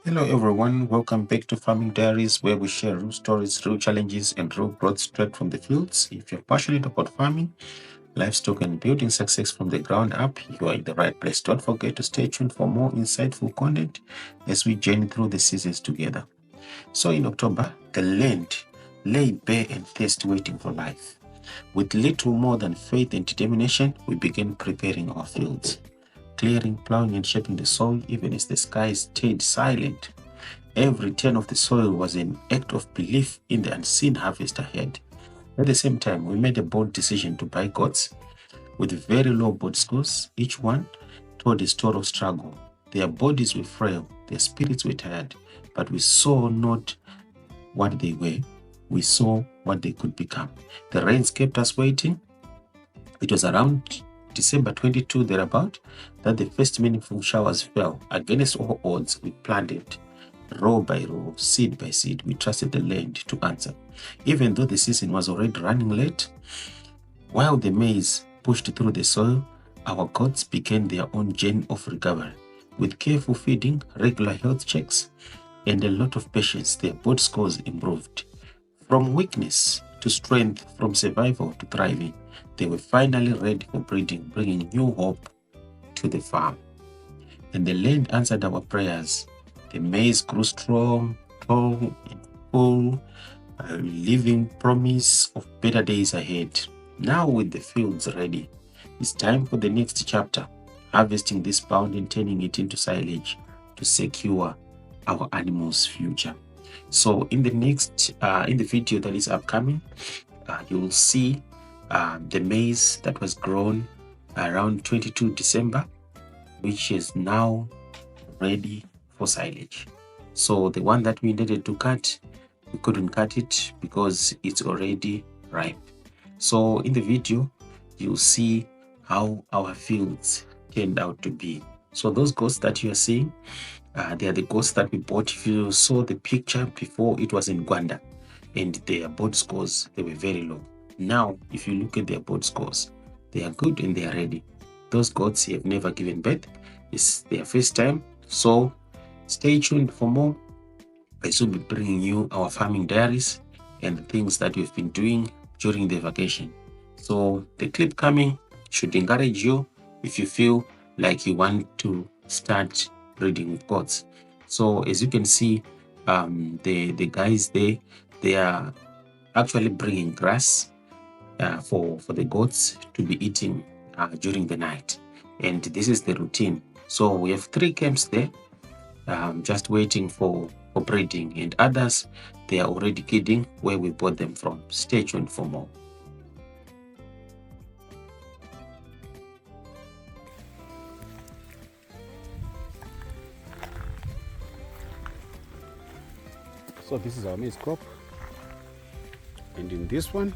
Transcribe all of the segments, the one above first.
Hello everyone, welcome back to Farming Diaries, where we share real stories, real challenges, and real growth straight from the fields. If you're passionate about farming, livestock, and building success from the ground up, you are in the right place. Don't forget to stay tuned for more insightful content as we journey through the seasons together. So in October, the land lay bare and thirsty, waiting for life. With little more than faith and determination, we began preparing our fields, clearing, plowing, and shaping the soil even as the sky stayed silent. Every turn of the soil was an act of belief in the unseen harvest ahead. At the same time, we made a bold decision to buy goats with very low board scores. Each one told a story of struggle. Their bodies were frail, their spirits were tired, but we saw not what they were, we saw what they could become. The rains kept us waiting. It was around December 22, thereabout, that the first meaningful showers fell. Against all odds, we planted. Row by row, seed by seed, we trusted the land to answer. Even though the season was already running late, while the maize pushed through the soil, our goats began their own journey of recovery. With careful feeding, regular health checks, and a lot of patience, their board scores improved. From weakness to strength, from survival to thriving, they were finally ready for breeding, bringing new hope to the farm. And the land answered our prayers. The maize grew strong, tall, and full, a living promise of better days ahead. Now, with the fields ready, it's time for the next chapter, harvesting this pound and turning it into silage to secure our animals' future. So, in the video that is upcoming, you will see the maize that was grown around 22 December, which is now ready for silage. So the one that we needed to cut, we couldn't cut it because it's already ripe. So in the video, you'll see how our fields turned out to be. So those goats that you are seeing, they are the goats that we bought. If you saw the picture before, it was in Gwanda, and their board scores, they were very low. Now, if you look at their board scores, they are good and they are ready. Those goats have never given birth. It's their first time. So stay tuned for more. I will be bringing you our farming diaries and the things that we've been doing during the vacation. So the clip coming should encourage you if you feel like you want to start breeding with goats. So as you can see, the guys there, they are actually bringing grass for the goats to be eating during the night. And this is the routine. So we have 3 camps there, just waiting for breeding, and others, they are already kidding where we bought them from. Stay tuned for more. So this is our maize crop, and in this one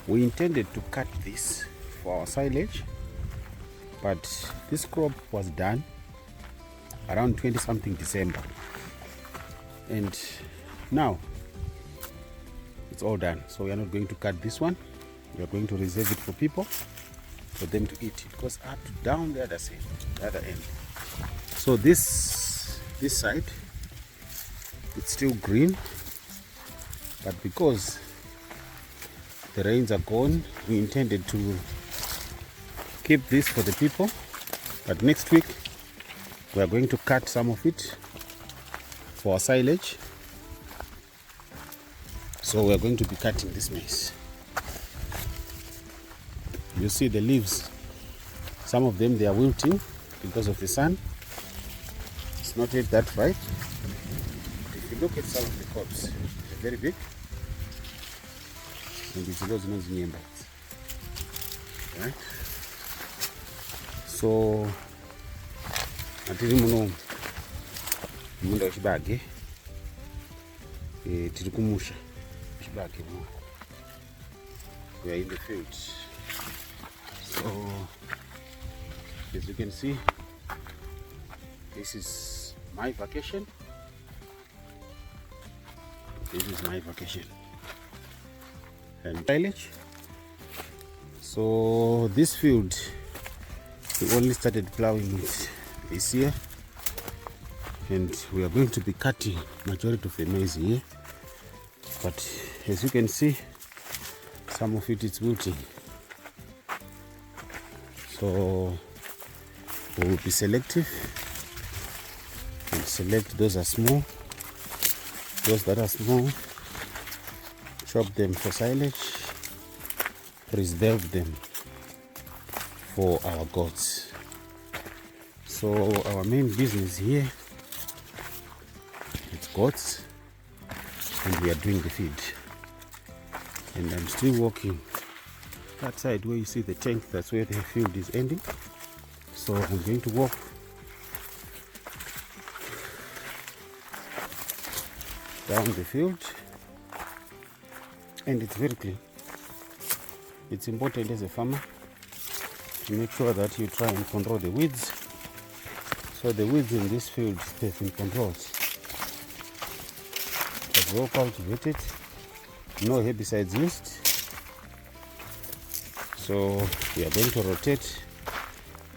we intended to cut this for our silage, but this crop was done around 20 something December, and now it's all done. So we are not going to cut this one. We are going to reserve it for people, for them to eat. It goes up to down the other side, the other end. So this side, it's still green, but because the rains are gone, we intended to keep this for the people, but next week we are going to cut some of it for silage. So we are going to be cutting this maize. You see the leaves, some of them, they are wilting because of the sun. It's not yet that bright. If you look at some of the crops, they're very big, and it's those ones nearby. Right? So atiri muno munda wechibage, tiri kumusha chibage muno. We are in the field. So as you can see, this is my vacation. This is my vacation and silage. So this field we only started plowing it is here, and we are going to be cutting majority of the maize here, but as you can see, some of it is wilting. So we will be selective and select those are small. Those that are small, chop them for silage, preserve them for our goats. So our main business here is goats, and we are doing the feed. And I'm still walking that side where you see the tank, that's where the field is ending. So I'm going to walk down the field, and it's very clean. It's important as a farmer to make sure that you try and control the weeds. So the weeds in this field have been controlled. But well cultivated, no herbicides used. So we are going to rotate.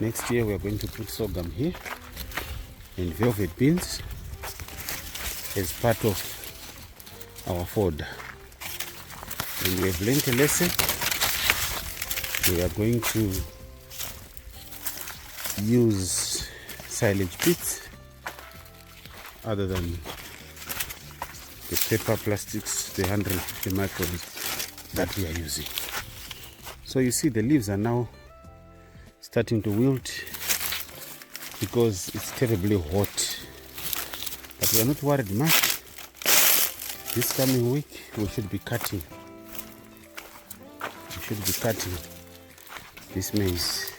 Next year we are going to put sorghum here and velvet beans as part of our fodder. And we have learned a lesson. We are going to use silage pits other than the paper plastics, the 150 microns that we are using. So you see the leaves are now starting to wilt because it's terribly hot. But we are not worried much. This coming week we should be cutting. We should be cutting this maize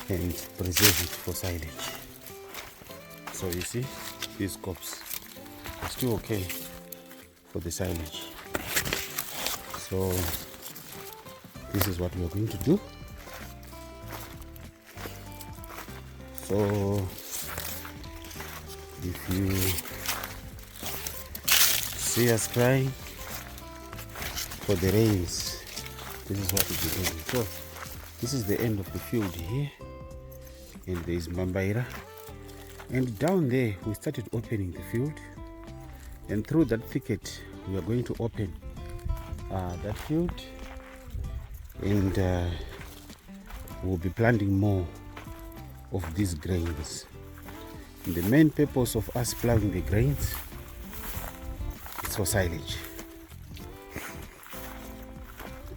and preserve it for silage. So you see, these cobs are still okay for the silage. So this is what we are going to do. So if you see us crying for the rains, this is what we'll be doing. So this is the end of the field here, and there is Mbambaira, and down there we started opening the field, and through that thicket we are going to open that field, and we'll be planting more of these grains. And the main purpose of us plowing the grains is for silage.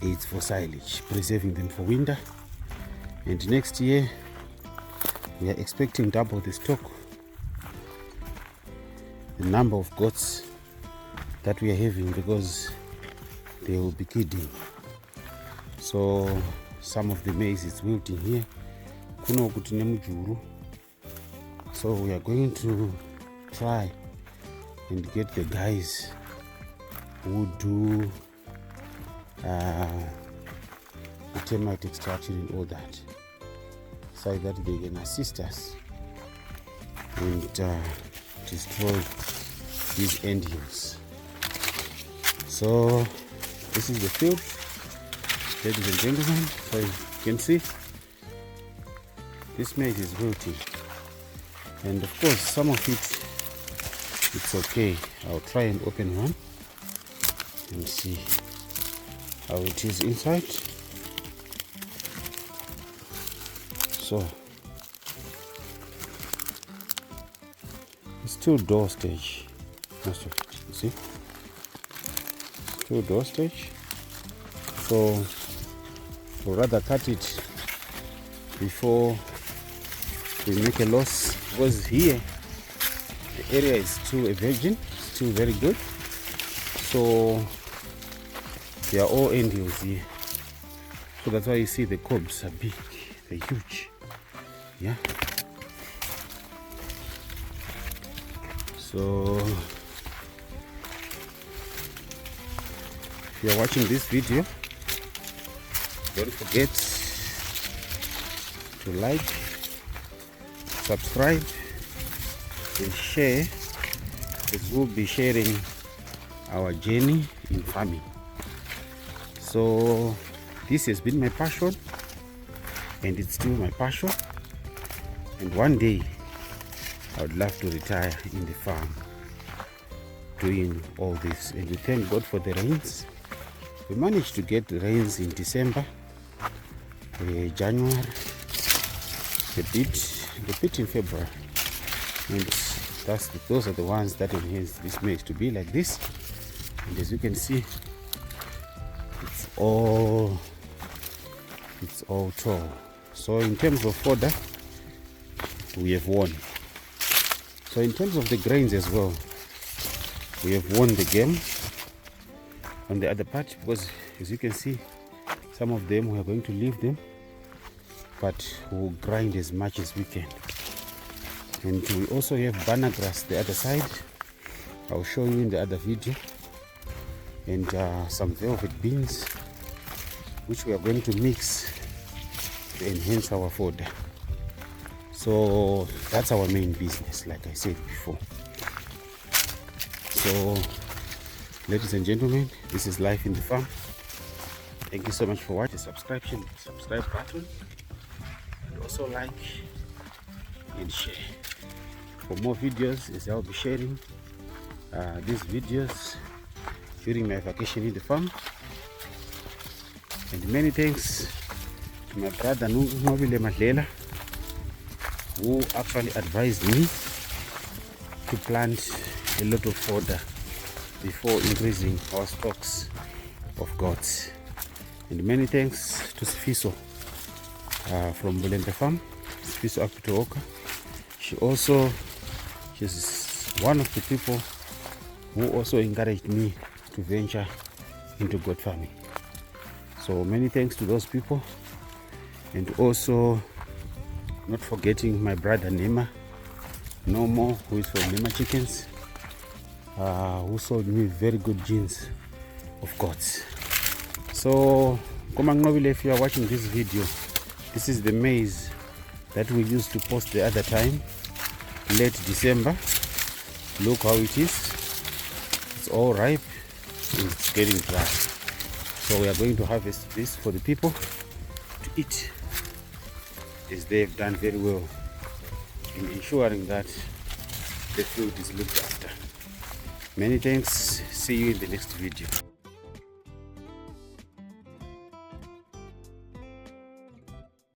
It's for silage, preserving them for winter. And next year we are expecting double the stock, the number of goats that we are having, because they will be kidding. So some of the maize is wilting here. So we are going to try and get the guys who do the termite extraction and all that, so that they can assist us and destroy these end hills. So this is the field, ladies and gentlemen. So you can see this maize is wilting, and of course some of it's okay. I'll try and open one and see how it is inside. So it's still door stage, most of it, you see, still door stage. So we'll rather cut it before we make a loss, because here the area is still a virgin, still very good. So they are all end hills here, so that's why you see the cobs are big, they're huge. Yeah, so if you are watching this video, don't forget to like, subscribe and share, as we'll be sharing our journey in farming. So this has been my passion, and it's still my passion, And one day I would love to retire in the farm doing all this. And we thank God for the rains. We managed to get rains in December, January, a bit in February, and those are the ones that enhance this maize to be like this. And as you can see, it's all tall. So in terms of fodder, we have won. So in terms of the grains as well, we have won the game on the other part, because as you can see, some of them we are going to leave them, but we'll grind as much as we can. And we also have banana grass the other side. I'll show you in the other video. And some velvet beans, which we are going to mix to enhance our fodder. So that's our main business, like I said before. So ladies and gentlemen, this is life in the farm. Thank you so much for watching. Subscribe button, and also like and share for more videos, as I'll be sharing these videos during my vacation in the farm. And many thanks to my brother Nobile Madlela, who actually advised me to plant a lot of fodder before increasing our stocks of goats. And many thanks to Sifiso from Bulembe Farm, Sifiso Akpitooka. She's one of the people who also encouraged me to venture into goat farming. So many thanks to those people, and also not forgetting my brother Nema Nomo, who is from Nema Chickens, who sold me very good genes of goats. So Komangnovile, if you are watching this video, this is the maize that we used to post the other time, late December. Look how it is. It's all ripe and it's getting dry. So we are going to harvest this for the people to eat, as they've done very well in ensuring that the food is looked after. Many thanks. See you in the next video.